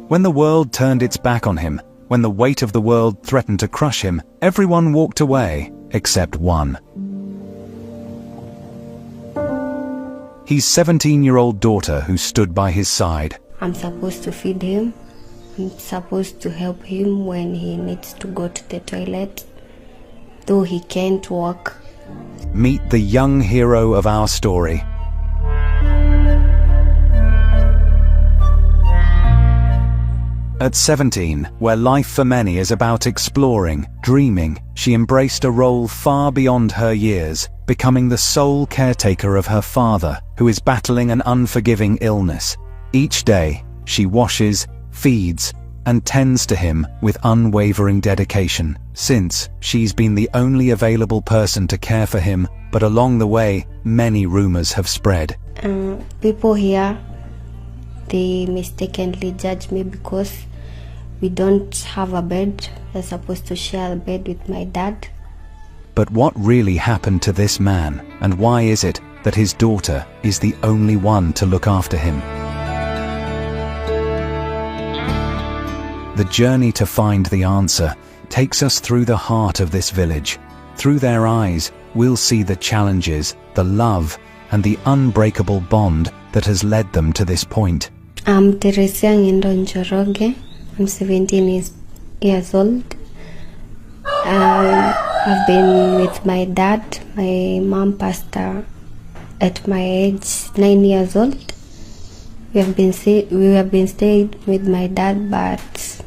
When the world turned its back on him, when the weight of the world threatened to crush him, everyone walked away, except one. His 17-year-old daughter who stood by his side. I'm supposed to feed him. I'm supposed to help him when he needs to go to the toilet, though he can't walk. Meet the young hero of our story. At 17, where life for many is about exploring, dreaming, she embraced a role far beyond her years, becoming the sole caretaker of her father, who is battling an unforgiving illness. Each day, she washes, feeds, and tends to him with unwavering dedication, since she's been the only available person to care for him, but along the way, many rumors have spread. People here, they mistakenly judge me because we don't have a bed. We're supposed to share a bed with my dad. But what really happened to this man, and why is it that his daughter is the only one to look after him? The journey to find the answer takes us through the heart of this village. Through their eyes, we'll see the challenges, the love, and the unbreakable bond that has led them to this point. I'm Teresa Ngindo Njoroge. I'm 17 years old. I've been with my dad. My mom passed at my age 9 years old. We have been staying with my dad, but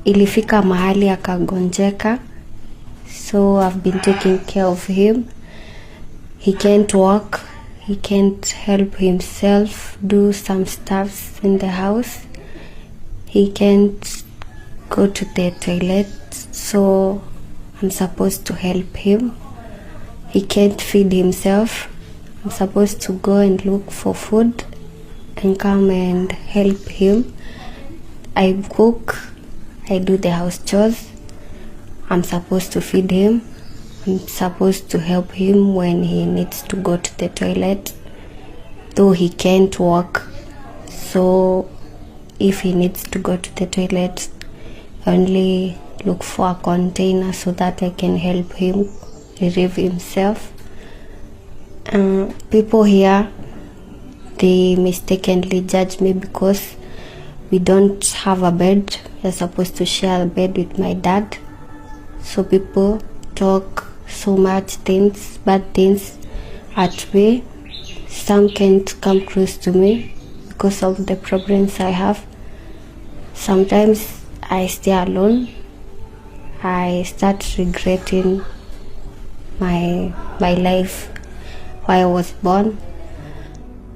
ilifika mahali akagonjeka, so I've been taking care of him. He can't walk, he can't help himself do some stuffs in the house. He can't go to the toilet, so I'm supposed to help him. He can't feed himself. I'm supposed to go and look for food and come and help him. I cook, I do the house chores. I'm supposed to feed him. I'm supposed to help him when he needs to go to the toilet, though he can't walk. So if he needs to go to the toilet, I only look for a container so that I can help him relieve himself. People here, they mistakenly judge me because we don't have a bed. We're supposed to share a bed with my dad. So people talk so much things, bad things at me. Some can't come close to me because of the problems I have. Sometimes I stay alone. I start regretting my life, why I was born.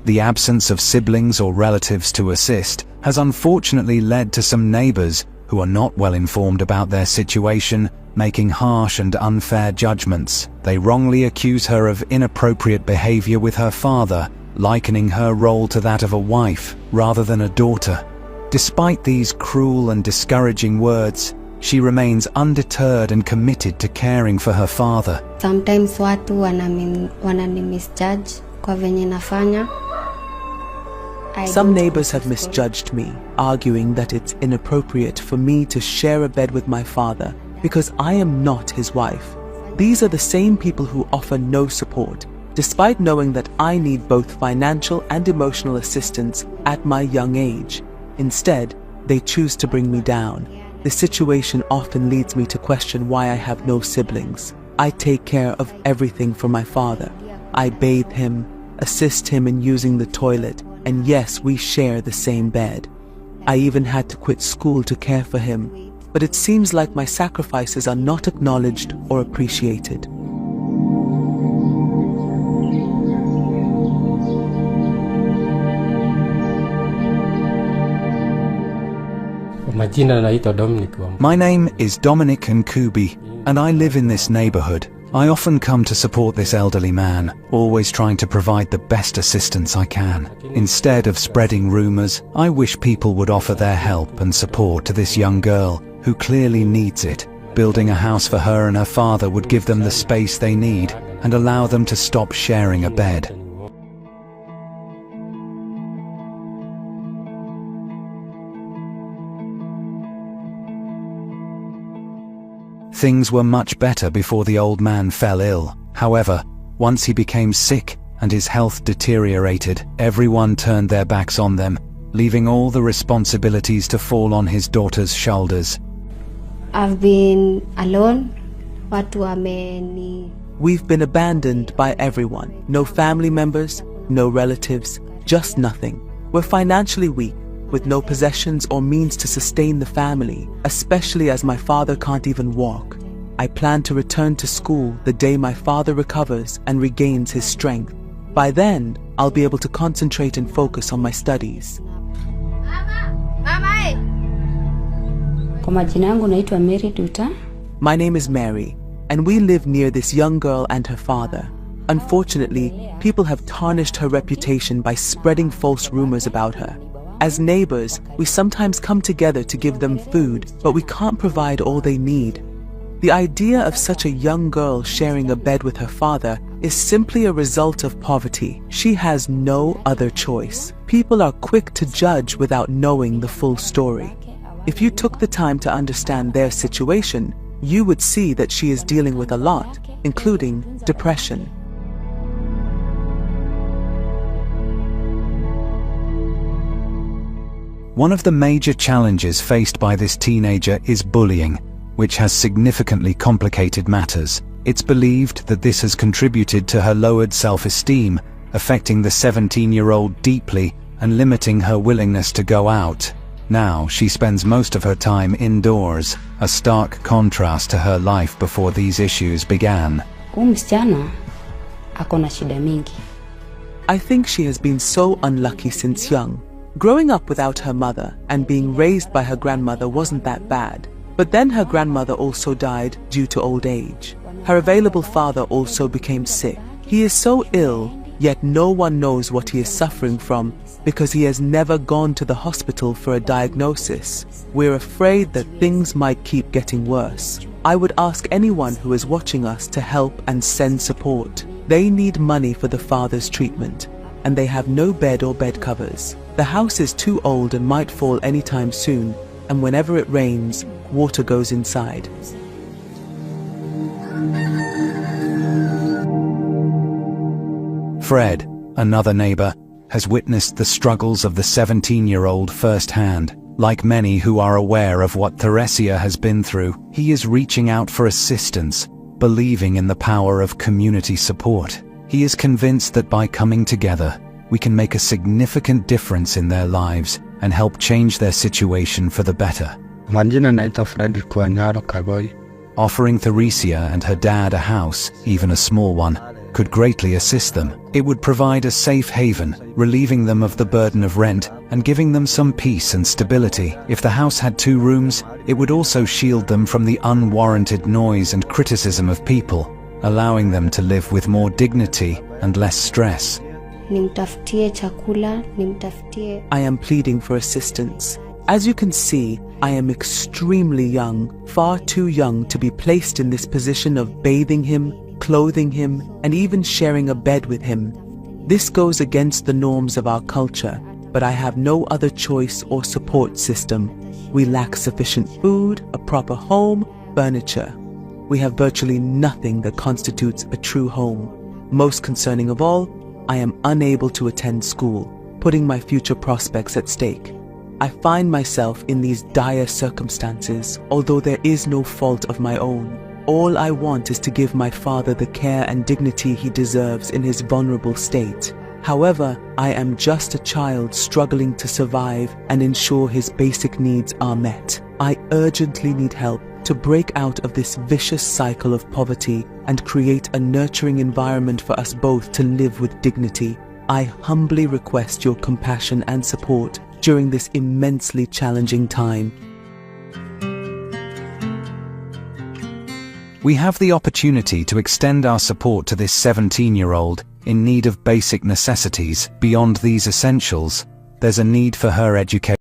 The absence of siblings or relatives to assist has unfortunately led to some neighbors who are not well informed about their situation, making harsh and unfair judgments. They wrongly accuse her of inappropriate behavior with her father, likening her role to that of a wife rather than a daughter. Despite these cruel and discouraging words, she remains undeterred and committed to caring for her father. Sometimes watu wanani misjudge kwa venye nafanya. Some neighbors have misjudged me, arguing that it's inappropriate for me to share a bed with my father because I am not his wife. These are the same people who offer no support, despite knowing that I need both financial and emotional assistance at my young age. Instead, they choose to bring me down. The situation often leads me to question why I have no siblings. I take care of everything for my father. I bathe him, assist him in using the toilet, and yes, we share the same bed. I even had to quit school to care for him, but it seems like my sacrifices are not acknowledged or appreciated. My name is Dominic Nkubi, and I live in this neighborhood. I often come to support this elderly man, always trying to provide the best assistance I can. Instead of spreading rumors, I wish people would offer their help and support to this young girl who clearly needs it. Building a house for her and her father would give them the space they need and allow them to stop sharing a bed. Things were much better before the old man fell ill. However, once he became sick and his health deteriorated, everyone turned their backs on them, leaving all the responsibilities to fall on his daughter's shoulders. I've been alone. Watu wameni. We've been abandoned by everyone. No family members, no relatives, just nothing. We're financially weak, with no possessions or means to sustain the family, especially as my father can't even walk. I plan to return to school the day my father recovers and regains his strength. By then, I'll be able to concentrate and focus on my studies. Kwa majina yangu naitwa Mary Duta. My name is Mary, and we live near this young girl and her father. Unfortunately, people have tarnished her reputation by spreading false rumors about her. As neighbors, we sometimes come together to give them food, but we can't provide all they need. The idea of such a young girl sharing a bed with her father is simply a result of poverty. She has no other choice. People are quick to judge without knowing the full story. If you took the time to understand their situation, you would see that she is dealing with a lot, including depression. One of the major challenges faced by this teenager is bullying, which has significantly complicated matters. It's believed that this has contributed to her lowered self-esteem, affecting the 17-year-old deeply and limiting her willingness to go out. Now she spends most of her time indoors, a stark contrast to her life before these issues began. Msichana ako na shida mingi. I think she has been so unlucky since young. Growing up without her mother and being raised by her grandmother wasn't that bad. But then her grandmother also died due to old age. Her available father also became sick. He is so ill, yet no one knows what he is suffering from because he has never gone to the hospital for a diagnosis. We're afraid that things might keep getting worse. I would ask anyone who is watching us to help and send support. They need money for the father's treatment, and they have no bed or bed covers. The house is too old and might fall anytime soon, and whenever it rains, water goes inside. Fred, another neighbor, has witnessed the struggles of the 17-year-old firsthand. Like many who are aware of what Theresia has been through, he is reaching out for assistance, believing in the power of community support. He is convinced that by coming together, we can make a significant difference in their lives and help change their situation for the better. Majina naitwa Fred kwa Nyaro Kagoi. Offering Theresia and her dad a house, even a small one, could greatly assist them. It would provide a safe haven, relieving them of the burden of rent and giving them some peace and stability. If the house had 2 rooms, it would also shield them from the unwarranted noise and criticism of people, allowing them to live with more dignity and less stress. Nimtafutie chakula, nimtafutie. I am pleading for assistance. As you can see, I am extremely young, far too young to be placed in this position of bathing him, clothing him, and even sharing a bed with him. This goes against the norms of our culture, but I have no other choice or support system. We lack sufficient food, a proper home, furniture. We have virtually nothing that constitutes a true home. Most concerning of all, I am unable to attend school, putting my future prospects at stake. I find myself in these dire circumstances, although there is no fault of my own. All I want is to give my father the care and dignity he deserves in his vulnerable state. However, I am just a child struggling to survive and ensure his basic needs are met. I urgently need help to break out of this vicious cycle of poverty and create a nurturing environment for us both to live with dignity. I humbly request your compassion and support during this immensely challenging time. We have the opportunity to extend our support to this 17-year-old in need of basic necessities. Beyond these essentials, there's a need for her education.